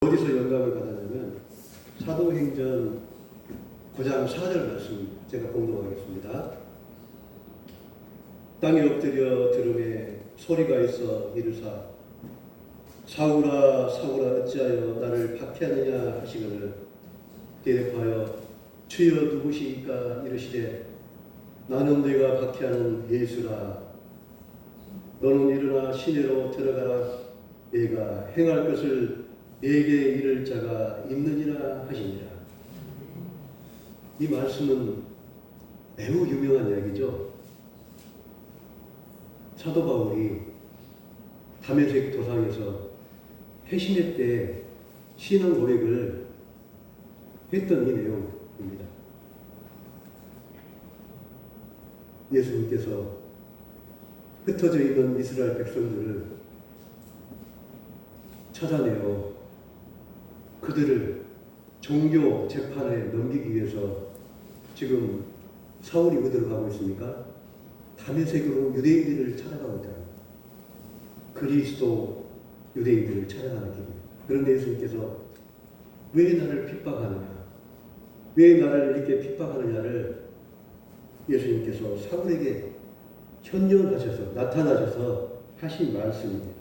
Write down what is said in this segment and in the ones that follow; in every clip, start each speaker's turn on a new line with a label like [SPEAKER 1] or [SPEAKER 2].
[SPEAKER 1] 어디서 영감을 받았냐면 사도행전 9장 4절 말씀 제가 공독하겠습니다. 땅에 엎드려 들음에 소리가 있어 이르사 사울아 사울아 어찌하여 나를 박해하느냐 하시거늘 대답하여 주여 누구시니까 이르시되 나는 네가 박해하는 예수라. 너는 일어나 시내로 들어가라. 내가 행할 것을 내게 이를 자가 있느니라 하시니라. 이 말씀은 매우 유명한 이야기죠. 사도 바울이 다메섹 도상에서 회심의 때 신앙 고백을 했던 이 내용입니다. 예수님께서 흩어져 있는 이스라엘 백성들을 찾아내어 그들을 종교 재판에 넘기기 위해서 지금 사울이 어디로 가고 있습니까? 다메섹으로 유대인들을 찾아가고 있다. 그리스도 유대인들을 찾아가는 길입니다. 그런데 예수님께서 왜 나를 핍박하느냐, 왜 나를 이렇게 핍박하느냐를 예수님께서 사울에게 현존하셔서 나타나셔서 하신 말씀입니다.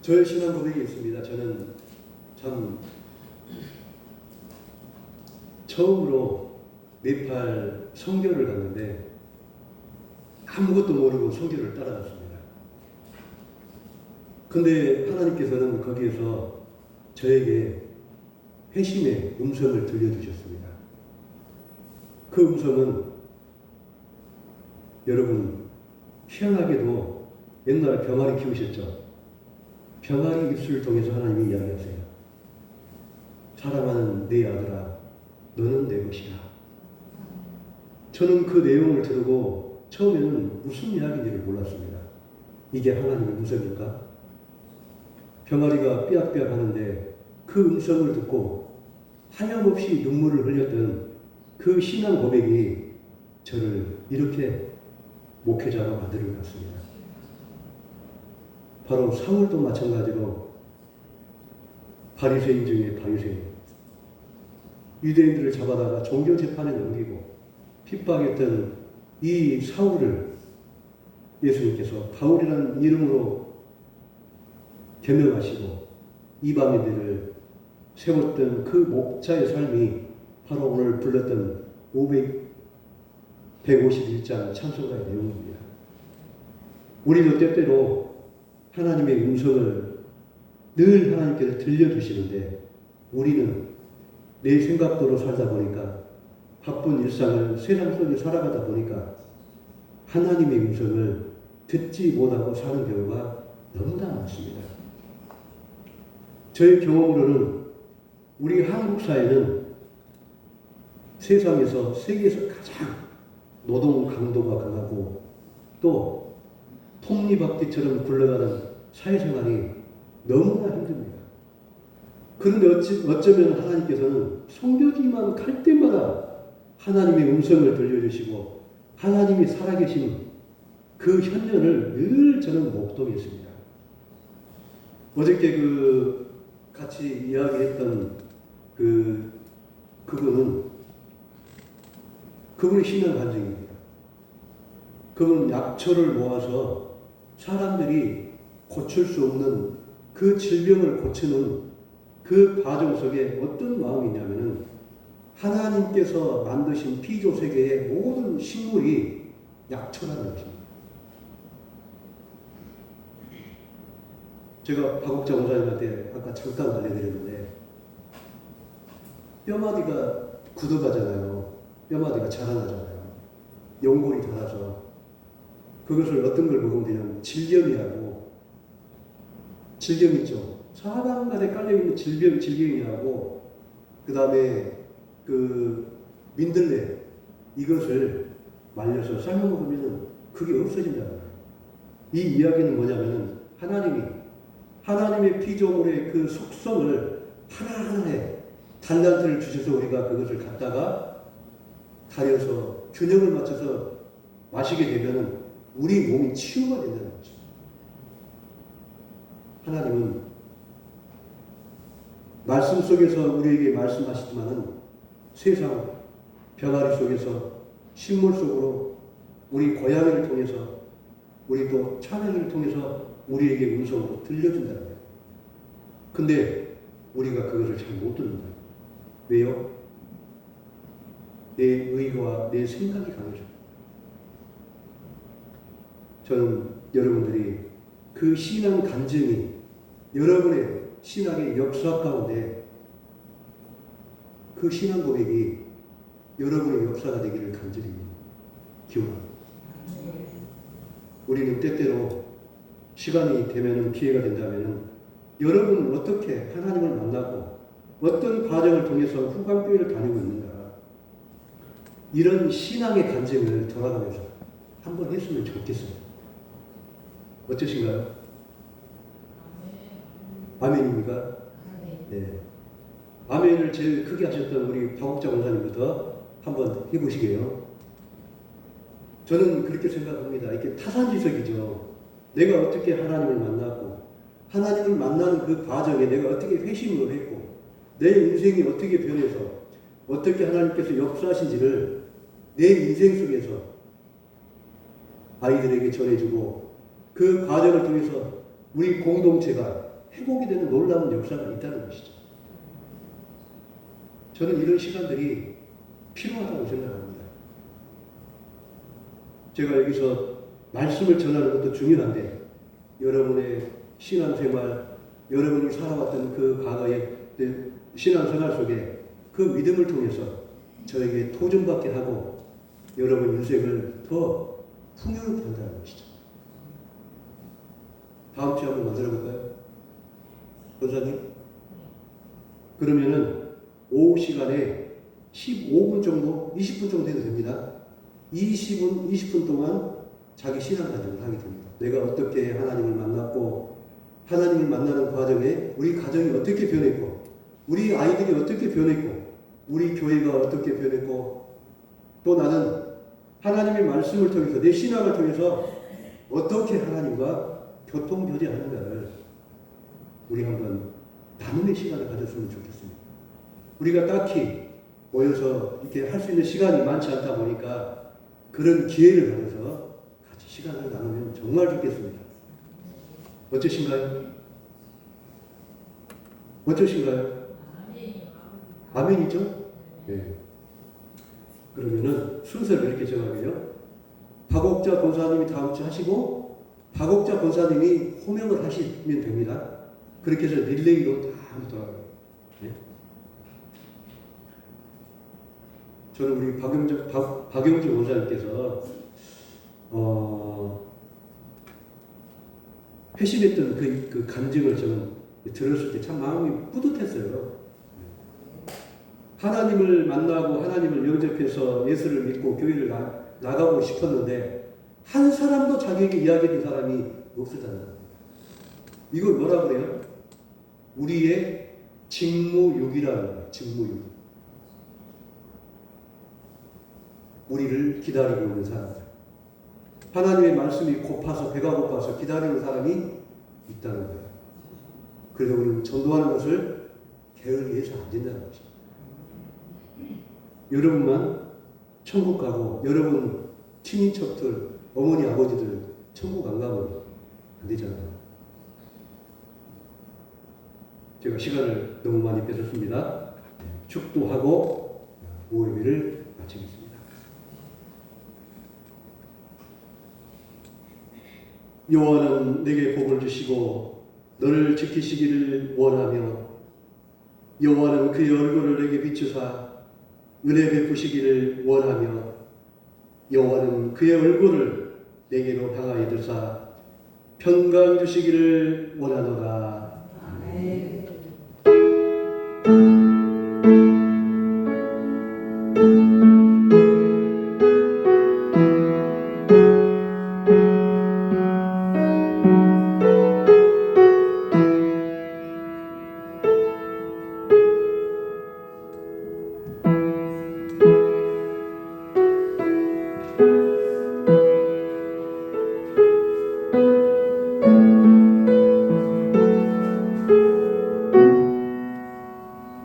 [SPEAKER 1] 저의 신앙 고백이 있습니다. 저는 참 처음으로 네팔 선교를 갔는데 아무것도 모르고 선교를 따라갔습니다. 근데 하나님께서는 거기에서 저에게 회심의 음성을 들려주셨습니다. 그 음성은 여러분 희한하게도 옛날 병아리 키우셨죠? 병아리 입술을 통해서 하나님이 이야기하세요. 사랑하는 내 아들아, 너는 내 것이다. 저는 그 내용을 들고 처음에는 무슨 이야기인지를 몰랐습니다. 이게 하나님의 음성일까? 병아리가 삐약삐약 하는데 그 음성을 듣고 하염없이 눈물을 흘렸던 그 신앙 고백이 저를 이렇게 목회자가 만들어놨습니다. 바로 사울도 마찬가지로 바리새인 중에 바리새인, 유대인들을 잡아다가 종교 재판에 넘기고 핍박했던 이 사울을 예수님께서 바울이라는 이름으로 개명하시고 이방인들을 세웠던 그 목자의 삶이 바로 오늘 불렀던 151장 찬송가의 내용입니다. 우리도 때때로 하나님의 음성을 늘 하나님께서 들려주시는데 우리는 내 생각대로 살다 보니까 바쁜 일상을 세상 속에 살아가다 보니까 하나님의 음성을 듣지 못하고 사는 경우가 너무나 많습니다. 저의 경험으로는 우리 한국 사회는 세상에서 세계에서 가장 노동 강도가 강하고 또 톱니바퀴처럼 굴러가는 사회생활이 너무나 힘듭니다. 그런데 어쩌면 하나님께서는 성교지만 갈 때마다 하나님의 음성을 들려주시고 하나님이 살아계신 그 현현을 늘 저는 목도했습니다. 어저께 같이 이야기했던 그분의 신앙 간증입니다. 그분은 약초를 모아서 사람들이 고칠 수 없는 그 질병을 고치는 그 과정 속에 어떤 마음이냐면은 하나님께서 만드신 피조 세계의 모든 식물이 약초라는 것입니다. 제가 박옥자 목사님한테 아까 잠깐 알려드렸는데 뼈마디가 굳어가잖아요. 뼈마디가 자라나잖아요. 연골이 닳아서 그것을 어떤 걸 먹으면 되냐면 질염이라고, 질염 있죠. 사방간에 깔려있는 질병이라고, 그 다음에 민들레 이것을 말려서 삶아 먹으면 그게 없어진다는 거예요. 이 이야기는 뭐냐면은 하나님의 피조물의 그 속성을 하나하나에 달란트를 주셔서 우리가 그것을 갖다가 달여서 균형을 맞춰서 마시게 되면은 우리 몸이 치유가 된다는 거죠. 하나님은 말씀 속에서 우리에게 말씀하시지만은 세상 병아리 속에서 식물 속으로 우리 고양이를 통해서 우리 또 찬양이를 통해서 우리에게 음성으로 들려준다는 거예요. 근데 우리가 그것을 잘 못 듣는 거예요. 왜요? 내 의와 내 생각이 강해져. 저는 여러분들이 그 신앙 간증이 여러분의 신앙의 역사 가운데 그 신앙 고백이 여러분의 역사가 되기를 간절히 기원합니다. 우리는 때때로 시간이 되면 기회가 된다면 여러분은 어떻게 하나님을 만나고 어떤 과정을 통해서 후관교회를 다니고 있는가 이런 신앙의 간증을 돌아가면서 한번 했으면 좋겠어요. 어떠신가요? 아멘입니까? 네. 아멘을 제일 크게 하셨던 우리 박옥자 원사님부터 한번 해보시게요. 저는 그렇게 생각합니다. 이게 타산지석이죠. 내가 어떻게 하나님을 만나고 하나님을 만나는 그 과정에 내가 어떻게 회심을 했고 내 인생이 어떻게 변해서 어떻게 하나님께서 역사하신지를 내 인생 속에서 아이들에게 전해주고 그 과정을 통해서 우리 공동체가 회복이 되는 놀라운 역사가 있다는 것이죠. 저는 이런 시간들이 필요하다고 생각합니다. 제가 여기서 말씀을 전하는 것도 중요한데 여러분의 신앙생활, 여러분이 살아왔던 그 과거의 신앙생활 속에 그 믿음을 통해서 저에게 도전받게 하고 여러분 인생을 더 풍요롭게 한다는 것이죠. 다음 주에 한번 만들어볼까요? 권사님? 그러면은 오후 시간에 15분 정도, 20분 정도 해도 됩니다. 20분 동안 자기 신앙 간증을 하게 됩니다. 내가 어떻게 하나님을 만났고 하나님을 만나는 과정에 우리 가정이 어떻게 변했고 우리 아이들이 어떻게 변했고 우리 교회가 어떻게 변했고 또 나는 하나님의 말씀을 통해서 내 신앙을 통해서 어떻게 하나님과 교통교제하는가를 우리 한번 나눔의 시간을 가졌으면 좋겠습니다. 우리가 딱히 모여서 이렇게 할 수 있는 시간이 많지 않다 보니까 그런 기회를 가져서 같이 시간을 나누면 정말 좋겠습니다. 어떠신가요? 어떠신가요? 아멘이죠? 네. 그러면은 순서를 이렇게 정하게요. 박옥자 권사님이 다음 주 하시고 박옥자 권사님이 호명을 하시면 됩니다. 그렇게 해서 릴레이로 다 돌아가요. 네. 저는 우리 박영주 원사님께서 회심했던 그 간증을 저는 들었을 때 참 마음이 뿌듯했어요. 하나님을 만나고 하나님을 영접해서 예수를 믿고 교회를 나가고 싶었는데 한 사람도 자기에게 이야기해준 사람이 없었잖아요. 이걸 뭐라 그래요? 우리의 직무유기라는 거예요. 직무유기. 우리를 기다리고 있는 사람들. 하나님의 말씀이 고파서 배가 고파서 기다리는 사람이 있다는 거예요. 그래서 우리는 전도하는 것을 게을리해서 안 된다는 것입니다. 여러분만 천국 가고 여러분 친인척들, 어머니, 아버지들 천국 안 가면 안 되잖아요. 제가 시간을 너무 많이 뺏었습니다. 축도하고 오예배를 마치겠습니다. 여호와는 내게 복을 주시고 너를 지키시기를 원하며 여호와는 그의 얼굴을 내게 비추사 은혜 베푸시기를 원하며 여호와는 그의 얼굴을 내게로 향하여 드사 평강 주시기를 원하노라. 아멘.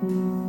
[SPEAKER 1] 네.